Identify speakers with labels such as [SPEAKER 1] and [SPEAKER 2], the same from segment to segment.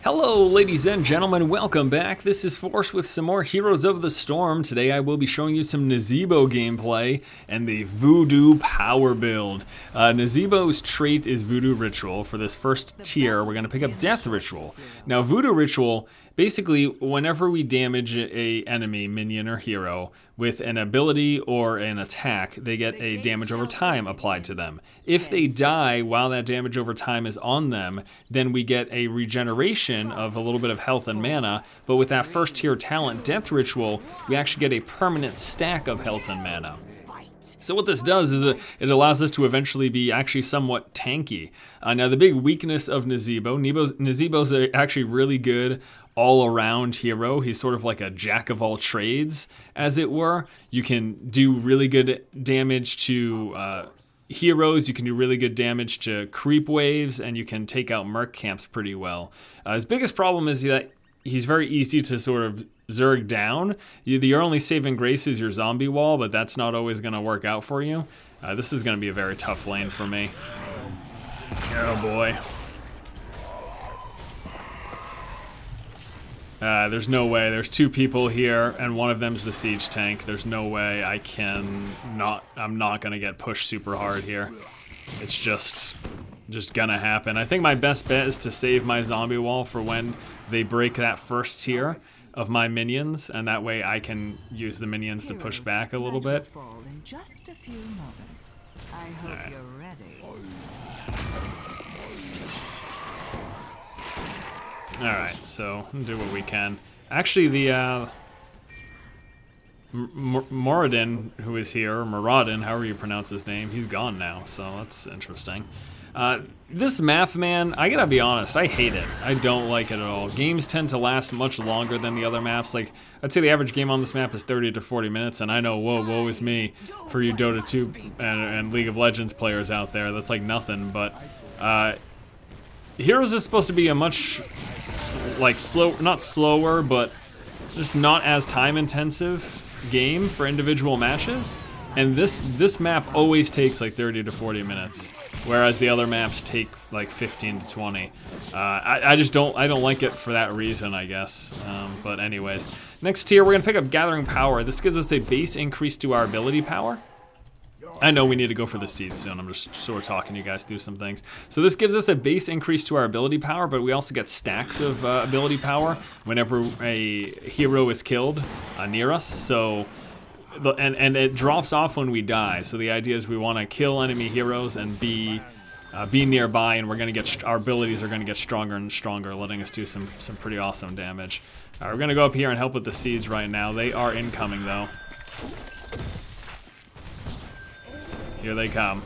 [SPEAKER 1] Hello ladies and gentlemen, welcome back. This is Force with some more Heroes of the Storm. Today I will be showing you some Nazeebo gameplay and the Voodoo power build. Nazeebo's trait is Voodoo Ritual. For this first tier, we're going to pick up Death Ritual. Now Voodoo Ritual, basically whenever we damage a enemy, minion, or hero with an ability or an attack, they get a damage over time applied to them. If they die while that damage over time is on them, then we get a regeneration of a little bit of health and mana, but with that first tier talent, Death Ritual, we actually get a permanent stack of health and mana. So what this does is it allows us to eventually be actually somewhat tanky. Now the big weakness of Nazeebo's actually really good all-around hero. He's sort of like a jack of all trades, as it were. You can do really good damage to heroes, you can do really good damage to creep waves, and you can take out merc camps pretty well. His biggest problem is that he's very easy to sort of zerg down. Your only saving grace is your zombie wall, but that's not always going to work out for you. This is going to be a very tough lane for me. Oh boy. There's no way. There's two people here, and one of them's the siege tank. There's no way I'm not gonna get pushed super hard here. It's just gonna happen. I think my best bet is to save my zombie wall for when they break that first tier of my minions, and that way I can use the minions to push back a little bit. Alright. Alright, so we'll do what we can. Actually, the Moradin, who is here, or Moradin, however you pronounce his name, he's gone now, so that's interesting. This map, man, I gotta be honest, I hate it. I don't like it at all. Games tend to last much longer than the other maps. Like, I'd say the average game on this map is 30 to 40 minutes, and I know, woe is me for you Dota 2 and League of Legends players out there. That's like nothing, but Heroes is supposed to be a much, not slower, but just not as time-intensive game for individual matches. And this map always takes like 30 to 40 minutes, whereas the other maps take like 15 to 20. I don't like it for that reason, I guess. But anyways, next tier we're gonna pick up Gathering Power. This gives us a base increase to our ability power. I know we need to go for the seed soon. I'm just sort of talking you guys through some things. So this gives us a base increase to our ability power, but we also get stacks of ability power whenever a hero is killed near us. So, and it drops off when we die. So the idea is we want to kill enemy heroes and be nearby, and we're gonna get our abilities are gonna get stronger and stronger, letting us do some pretty awesome damage. We're gonna go up here and help with the seeds right now. They are incoming though. Here they come.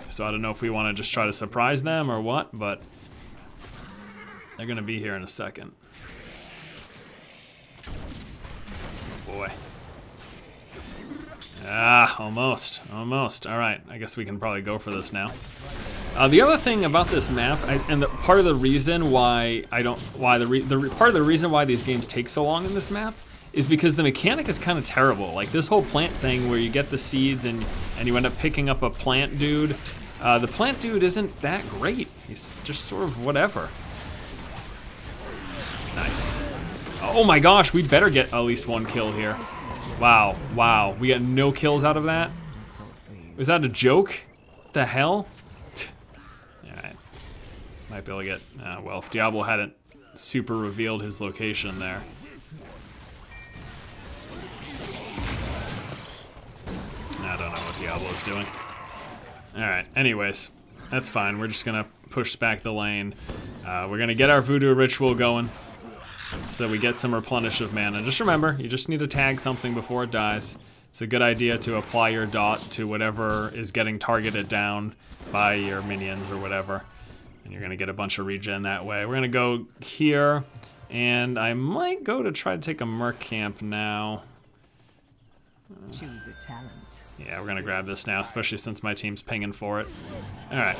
[SPEAKER 1] So I don't know if we want to just try to surprise them or what, but they're gonna be here in a second. Boy. Almost. All right, I guess we can probably go for this now. The other thing about this map, part of the reason why why these games take so long in this map is because the mechanic is kind of terrible. Like this whole plant thing where you get the seeds and you end up picking up a plant dude. The plant dude isn't that great. He's just sort of whatever. Nice. Oh my gosh, we better get at least one kill here. Wow, we got no kills out of that? Was that a joke? What the hell? Alright. Might be able to get, well, if Diablo hadn't super revealed his location there. I don't know what Diablo's doing. Alright, anyways, that's fine. We're just gonna push back the lane. We're gonna get our Voodoo Ritual going so that we get some replenish of mana. Just remember, you just need to tag something before it dies. It's a good idea to apply your dot to whatever is getting targeted down by your minions or whatever. And you're gonna get a bunch of regen that way. We're gonna go here, and I might go to try to take a merc camp now.
[SPEAKER 2] Choose a talent.
[SPEAKER 1] Yeah, we're gonna grab this now, especially since my team's pinging for it. Alright.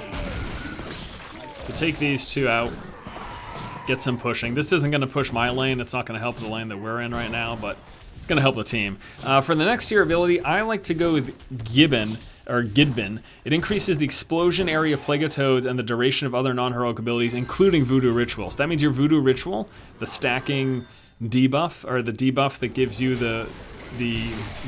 [SPEAKER 1] So take these two out. Get some pushing. This isn't gonna push my lane, it's not gonna help the lane that we're in right now, but it's gonna help the team. For the next tier ability, I like to go with Gidbinn. or Gidbinn. It increases the explosion area of Plague of Toads and the duration of other non-heroic abilities, including Voodoo Rituals. That means your Voodoo Ritual, the stacking debuff, or the debuff that gives you the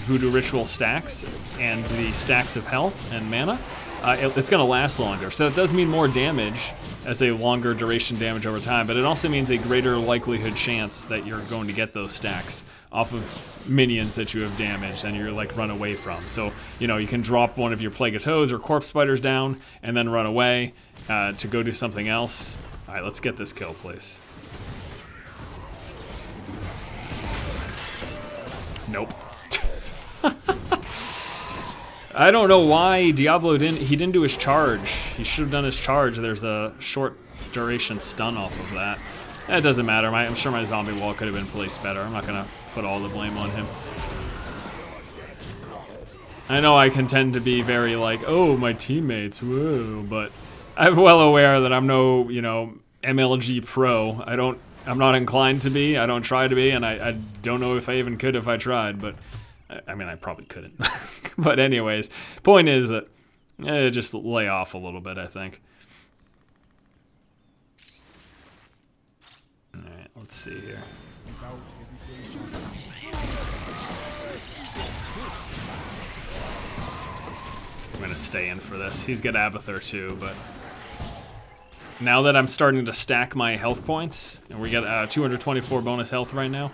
[SPEAKER 1] Voodoo Ritual stacks and the stacks of health and mana, it's going to last longer. So that does mean more damage as a longer duration damage over time, but it also means a greater likelihood chance that you're going to get those stacks off of minions that you have damaged and you're like run away from. So, you know, you can drop one of your Plague of Toads or Corpse Spiders down and then run away to go do something else. All right, let's get this kill, please. Nope. I don't know why Diablo didn't do his charge. He should have done his charge. There's a short duration stun off of that. It doesn't matter. I'm sure my zombie wall could have been placed better. I'm not gonna put all the blame on him. I know I can tend to be very like, oh, my teammates, whoa, but I'm well aware that I'm no, you know, MLG pro. I'm not inclined to be. I don't try to be, and I don't know if I even could if I tried, but I mean, I probably couldn't. But anyways, point is that just lay off a little bit, I think. All right, let's see here. I'm gonna stay in for this. He's got Abathur too, but now that I'm starting to stack my health points, and we get 224 bonus health right now,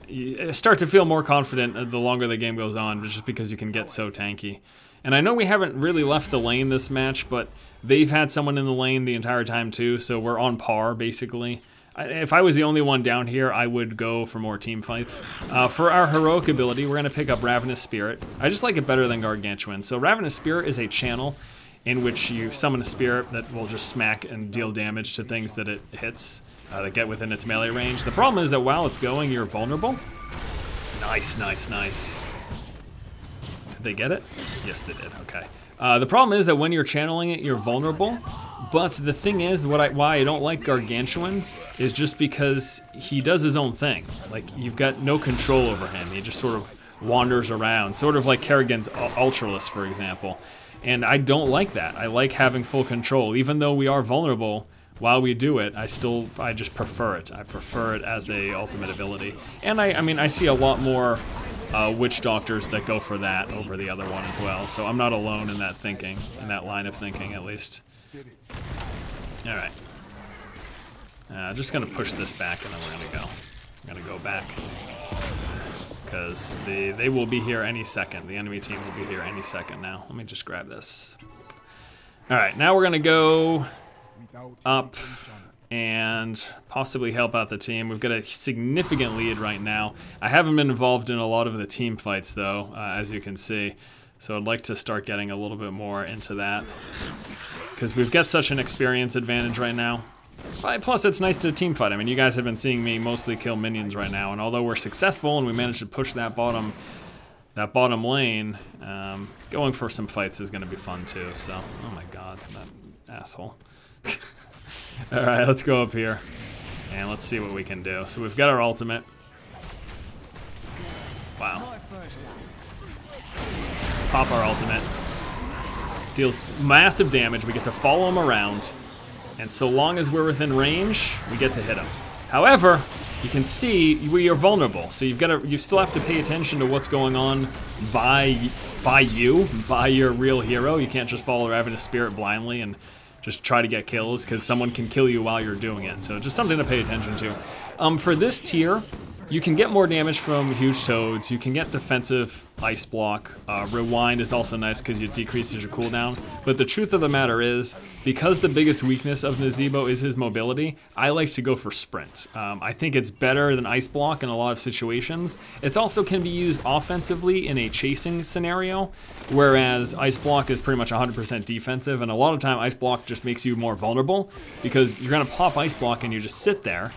[SPEAKER 1] you start to feel more confident the longer the game goes on, just because you can get so tanky. And I know we haven't really left the lane this match, but they've had someone in the lane the entire time too, so we're on par, basically. If I was the only one down here, I would go for more team fights. For our heroic ability, we're going to pick up Ravenous Spirit. I just like it better than Gargantuan. So Ravenous Spirit is a channel in which you summon a spirit that will just smack and deal damage to things that it hits that get within its melee range. The problem is that while it's going, you're vulnerable. Nice, nice, nice. Did they get it? Yes, they did. Okay. The problem is that when you're channeling it, you're vulnerable. But the thing is, why I don't like Gargantuan is just because he does his own thing. Like, you've got no control over him. He just sort of wanders around, sort of like Kerrigan's Ultralisk, for example. And I don't like that. I like having full control. Even though we are vulnerable while we do it, I just prefer it. I prefer it as a ultimate ability. And I mean, I see a lot more witch doctors that go for that over the other one as well. So I'm not alone in that thinking, in that line of thinking at least. All right. Just gonna push this back and then we're gonna go. I'm gonna go back. Because they will be here any second. The enemy team will be here any second now. Let me just grab this. All right, now we're gonna go up and possibly help out the team. We've got a significant lead right now. I haven't been involved in a lot of the team fights though, as you can see. So I'd like to start getting a little bit more into that. Because we've got such an experience advantage right now. Plus, it's nice to team fight. I mean, you guys have been seeing me mostly kill minions right now, and although we're successful and we managed to push that bottom lane, going for some fights is going to be fun too. So, oh my God, that asshole! All right, let's go up here and let's see what we can do. So we've got our ultimate. Wow. Pop our ultimate. Deals massive damage. We get to follow him around. And so long as we're within range, we get to hit him. However, you can see we are vulnerable, so you still have to pay attention to what's going on by your real hero. You can't just follow Ravenous Spirit blindly and just try to get kills, because someone can kill you while you're doing it. So just something to pay attention to. For this tier, you can get more damage from huge toads. You can get defensive ice block. Rewind is also nice because it decreases your cooldown. But the truth of the matter is, because the biggest weakness of Nazeebo is his mobility, I like to go for sprint. I think it's better than ice block in a lot of situations. It also can be used offensively in a chasing scenario, whereas ice block is pretty much 100% defensive, and a lot of time ice block just makes you more vulnerable because you're gonna pop ice block and you just sit there,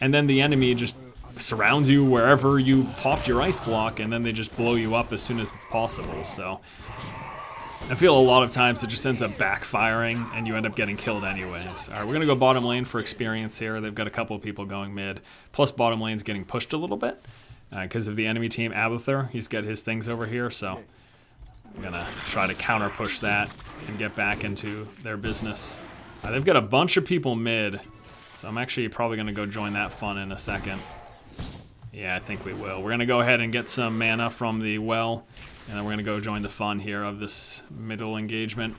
[SPEAKER 1] and then the enemy just surrounds you wherever you popped your ice block, and then they just blow you up as soon as it's possible. So I feel a lot of times it just ends up backfiring and you end up getting killed anyways. All right, we're gonna go bottom lane for experience here. They've got a couple of people going mid, plus bottom lane's getting pushed a little bit because of the enemy team. Abathur, he's got his things over here, so I'm gonna try to counter push that and get back into their business. They've got a bunch of people mid, so I'm actually probably gonna go join that fun in a second. Yeah, I think we will. We're gonna go ahead and get some mana from the well, and then we're gonna go join the fun here of this middle engagement.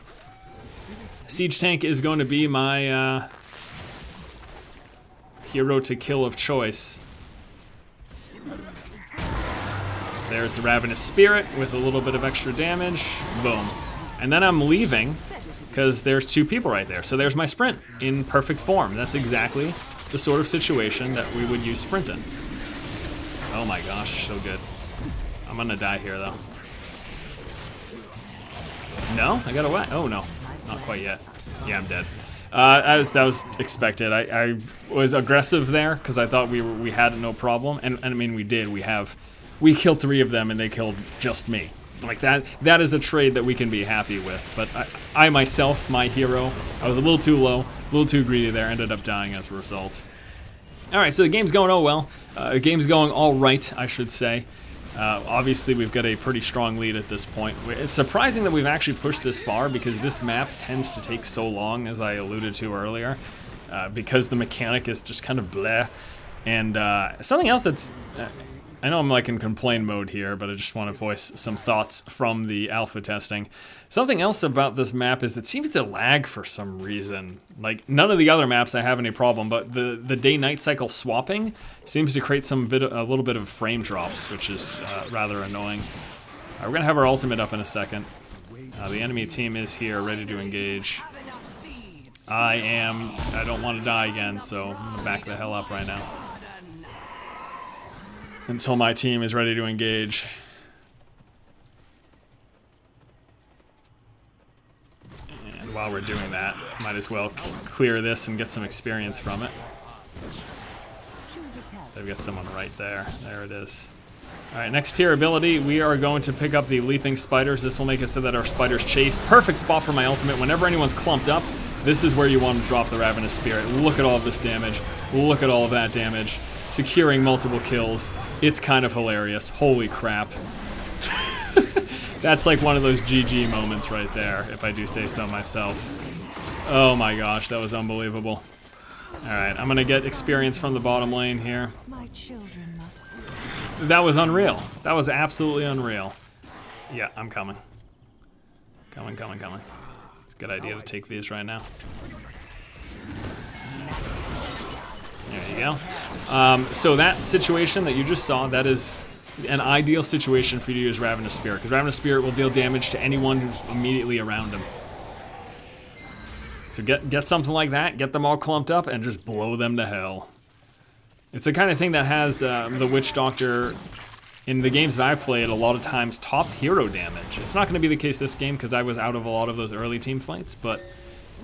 [SPEAKER 1] Siege Tank is going to be my hero to kill of choice. There's the Ravenous Spirit with a little bit of extra damage. Boom. And then I'm leaving because there's two people right there. So there's my sprint in perfect form. That's exactly the sort of situation that we would use sprint in. Oh my gosh, so good. I'm gonna die here though. No? I got away. Oh no, not quite yet. Yeah, I'm dead. That was expected. I was aggressive there because I thought we had no problem, and I mean we did. We killed 3 of them and they killed just me. Like that is a trade that we can be happy with. But I myself, my hero, I was a little too low, a little too greedy there. Ended up dying as a result. All right, so the game's going well. The game's going all right, I should say. Obviously, we've got a pretty strong lead at this point. It's surprising that we've actually pushed this far because this map tends to take so long, as I alluded to earlier, because the mechanic is just kind of bleh. And something else that's... I know I'm like in complain mode here, but I just want to voice some thoughts from the alpha testing. Something else about this map is it seems to lag for some reason. Like, none of the other maps I have any problem, but the day-night cycle swapping seems to create a little bit of frame drops, which is rather annoying. We're gonna have our ultimate up in a second. The enemy team is here, ready to engage. I don't want to die again, so I'm gonna back the hell up right now until my team is ready to engage. And while we're doing that, might as well clear this and get some experience from it. They've got someone right there. There it is. All right, next tier ability, we are going to pick up the Leaping Spiders. This will make it so that our spiders chase. Perfect spot for my ultimate. Whenever anyone's clumped up, this is where you want to drop the Ravenous Spirit. Look at all of this damage. Look at all of that damage. Securing multiple kills. It's kind of hilarious. Holy crap. That's like one of those GG moments right there, if I do say so myself. Oh my gosh, that was unbelievable. Alright, I'm gonna get experience from the bottom lane here. That was unreal. That was absolutely unreal. Yeah, I'm coming. Coming. It's a good idea to take these right now. There you go. So that situation that you just saw, that is an ideal situation for you to use Ravenous Spirit, because Ravenous Spirit will deal damage to anyone who's immediately around him. So get something like that, get them all clumped up, and just blow them to hell. It's the kind of thing that has the Witch Doctor, in the games that I played, a lot of times top hero damage. It's not going to be the case this game because I was out of a lot of those early team fights, but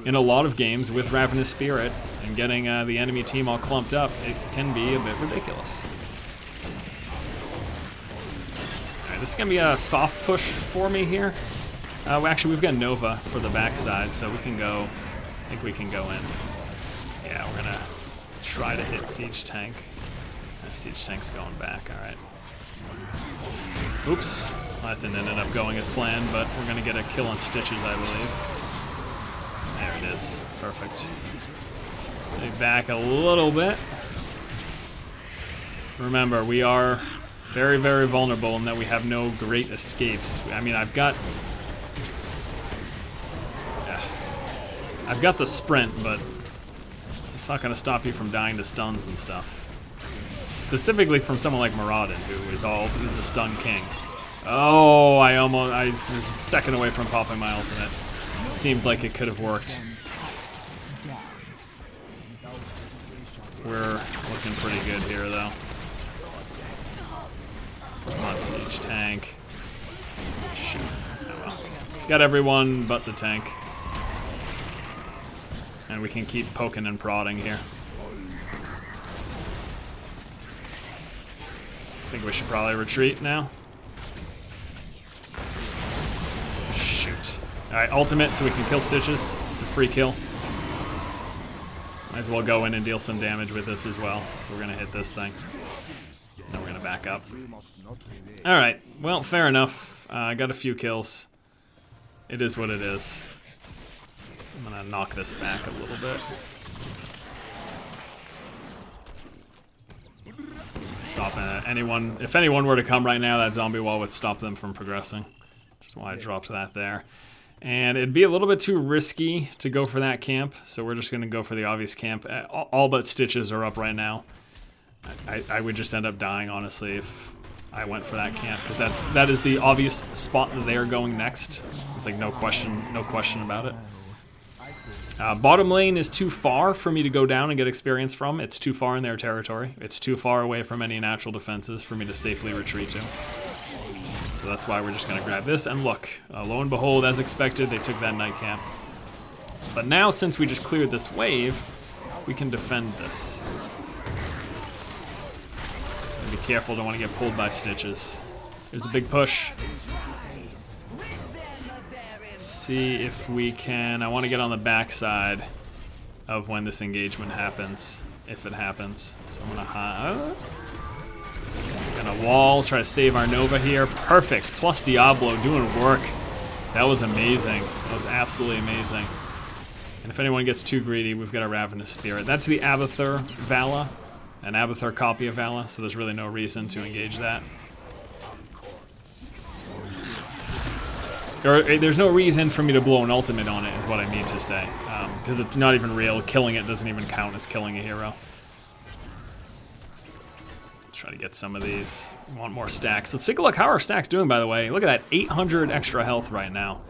[SPEAKER 1] in a lot of games with Ravenous Spirit and getting the enemy team all clumped up, it can be a bit ridiculous. Alright, this is going to be a soft push for me here. Actually, we've got Nova for the backside, so we can go, I think we can go in. Yeah, we're going to try to hit Siege Tank. Siege Tank's going back, alright. Oops, well, that didn't end up going as planned, but we're going to get a kill on Stitches, I believe. There it is. Perfect. Stay back a little bit. Remember, we are very, very vulnerable in that we have no great escapes. I mean, I've got the sprint, but it's not going to stop you from dying to stuns and stuff. Specifically from someone like Maraudin, who's the stun king. Oh, I was a second away from popping my ultimate. It seemed like it could have worked. We're looking pretty good here, though. Come on, Siege Tank. Shoot. Oh well. Got everyone but the tank. And we can keep poking and prodding here. I think we should probably retreat now. Shoot. Alright, ultimate so we can kill Stitches. It's a free kill. Might as well go in and deal some damage with this as well. So we're going to hit this thing. Then we're going to back up. Alright, well, fair enough. I got a few kills. It is what it is. I'm gonna knock this back a little bit. Stop anyone. If anyone were to come right now, that zombie wall would stop them from progressing. Which is why I dropped that there. And it'd be a little bit too risky to go for that camp, so we're just gonna go for the obvious camp. All but Stitches are up right now. I would just end up dying, honestly, if I went for that camp, because that is the obvious spot that they are going next. It's like no question about it. Bottom lane is too far for me to go down and get experience from. It's too far in their territory. It's too far away from any natural defenses for me to safely retreat to. So that's why we're just going to grab this. And look, lo and behold, as expected, they took that night camp. But now, since we just cleared this wave, we can defend this. And be careful, don't want to get pulled by Stitches. Here's the big push. Let's see if we can. I want to get on the backside of when this engagement happens, if it happens. So I'm gonna wall, try to save our Nova here. Perfect. Plus Diablo doing work. That was amazing. That was absolutely amazing. And if anyone gets too greedy, we've got a Ravenous Spirit. That's the Abathur Vala, an Abathur copy of Vala, so there's really no reason to engage that. Or there's no reason for me to blow an ultimate on it, is what I mean to say. Because it's not even real. Killing it doesn't even count as killing a hero. Let's try to get some of these. We want more stacks. Let's take a look how our stack's doing, by the way. Look at that, 800 extra health right now.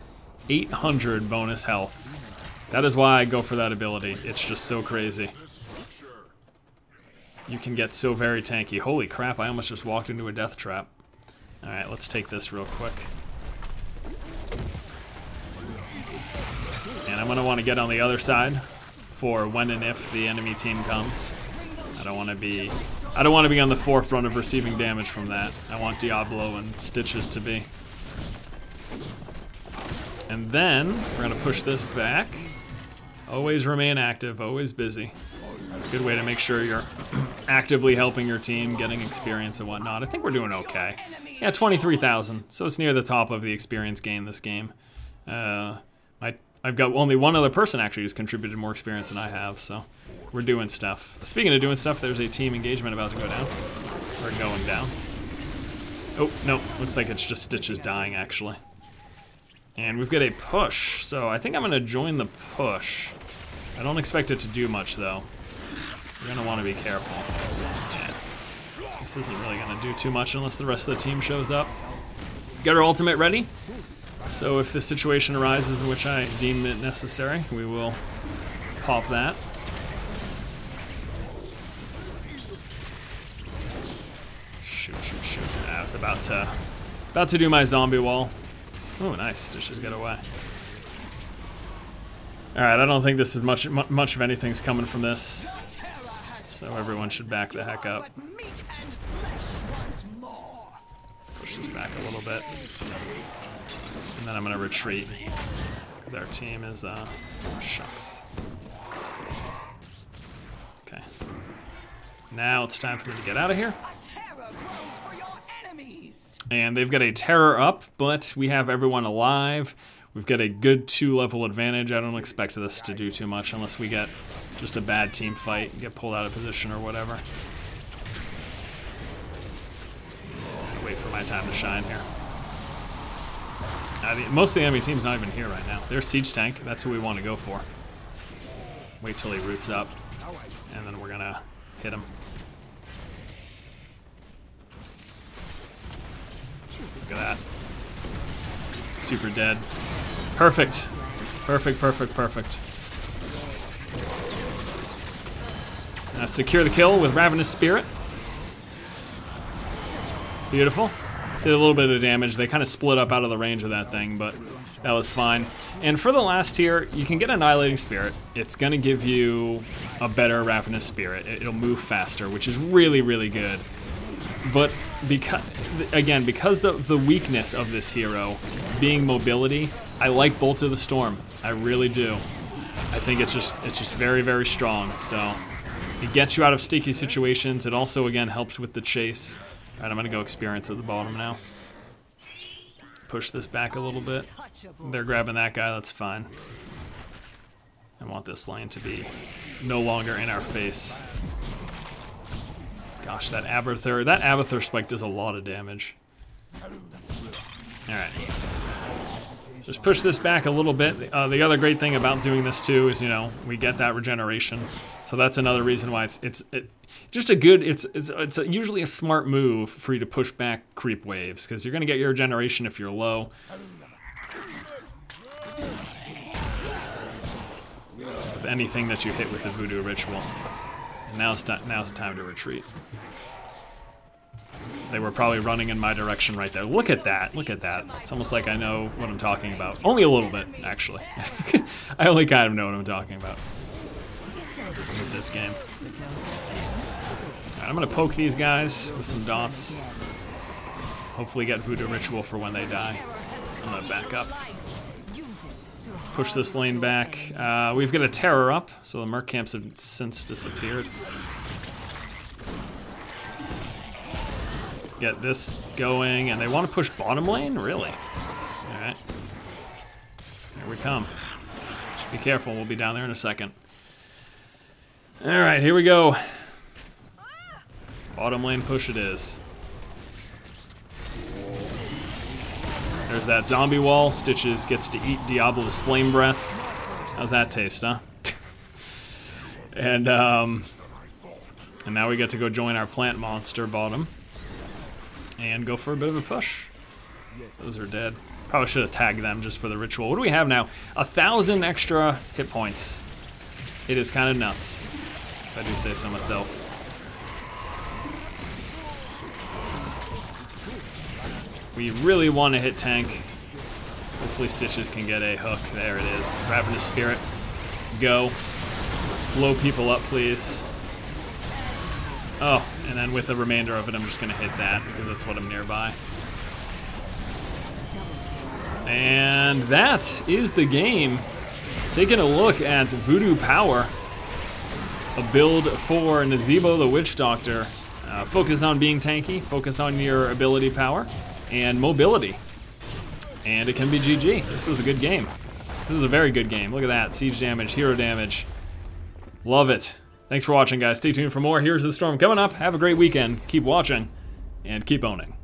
[SPEAKER 1] 800 bonus health. That is why I go for that ability. It's just so crazy. You can get so very tanky. Holy crap, I almost just walked into a death trap. Alright, let's take this real quick. And I'm going to want to get on the other side for when and if the enemy team comes. I don't want to be on the forefront of receiving damage from that. I want Diablo and Stitches to be. And then we're going to push this back. Always remain active, always busy. It's a good way to make sure you're actively helping your team, getting experience and whatnot. I think we're doing okay. Yeah, 23,000, so it's near the top of the experience gain this game. I've got only one other person actually who's contributed more experience than I have, so we're doing stuff. Speaking of doing stuff, there's a team engagement about to go down. We're going down. Oh, no, looks like it's just Stitches dying, actually. And we've got a push, so I think I'm going to join the push. I don't expect it to do much, though. You're going to want to be careful. Yeah. This isn't really going to do too much unless the rest of the team shows up. Get our ultimate ready. So if the situation arises in which I deem it necessary, we will pop that. Shoot, shoot, shoot. I was about to do my zombie wall. Oh, nice. Stitches get away. Alright, I don't think this is much of anything's coming from this. So everyone should back the heck up. Push this back a little bit. And then I'm going to retreat. Because our team is, oh, shucks. Okay. Now it's time for me to get out of here. And they've got a terror up, but we have everyone alive. We've got a good 2-level advantage. I don't expect this to do too much unless we get just a bad team fight, get pulled out of position or whatever. I'll wait for my time to shine here. Most of the enemy team's not even here right now. They're siege tank. That's who we want to go for. Wait till he roots up, and then we're gonna hit him. Look at that. Super dead. Perfect. Perfect, perfect, perfect. Now secure the kill with Ravenous Spirit. Beautiful. Did a little bit of damage. They kind of split up out of the range of that thing, but that was fine. And for the last tier, you can get Annihilating Spirit. It's going to give you a better Ravenous Spirit. It'll move faster, which is really, really good. But because the weakness of this hero being mobility, I like Bolt of the Storm. I really do. I think it's just very, very strong. So it gets you out of sticky situations. It also again helps with the chase. All right, I'm gonna go experience at the bottom now. push this back a little bit. They're grabbing that guy, that's fine. I want this lane to be no longer in our face. Gosh, that Abathur spike does a lot of damage. Alright. Just push this back a little bit. The other great thing about doing this too is, you know, we get that regeneration. So that's another reason why it's usually a smart move for you to push back creep waves, because you're gonna get your regeneration if you're low. With anything that you hit with the Voodoo ritual. And now's the time to retreat. They were probably running in my direction right there. Look at that, look at that. It's almost like I know what I'm talking about. Only a little bit, actually. I only kind of know what I'm talking about with this game. Right, I'm gonna poke these guys with some dots. Hopefully get Voodoo Ritual for when they die. I'm gonna back up. Push this lane back. We've got a Terror up, so the Merc camps have since disappeared. Get this going, and they want to push bottom lane? Really? Alright. Here we come. Be careful, we'll be down there in a second. Alright, here we go. Bottom lane push it is. There's that zombie wall. Stitches gets to eat Diablo's flame breath. How's that taste, huh? And now we get to go join our plant monster bottom. And go for a bit of a push. Those are dead. Probably should have tagged them just for the ritual. What do we have now? 1,000 extra hit points. It is kind of nuts, if I do say so myself. We really want to hit tank. Hopefully Stitches can get a hook. There it is. Ravenous Spirit. Go. Blow people up, please. Oh, and then with the remainder of it, I'm just going to hit that because that's what I'm nearby. And that is the game. Taking a look at Voodoo Power, a build for Nazeebo the Witch Doctor. Focus on being tanky, focus on your ability power, and mobility. And it can be GG. This was a good game. This was a very good game. Look at that, siege damage, hero damage. Love it. Thanks for watching, guys. Stay tuned for more Heroes of the Storm coming up. Have a great weekend. Keep watching, and keep owning.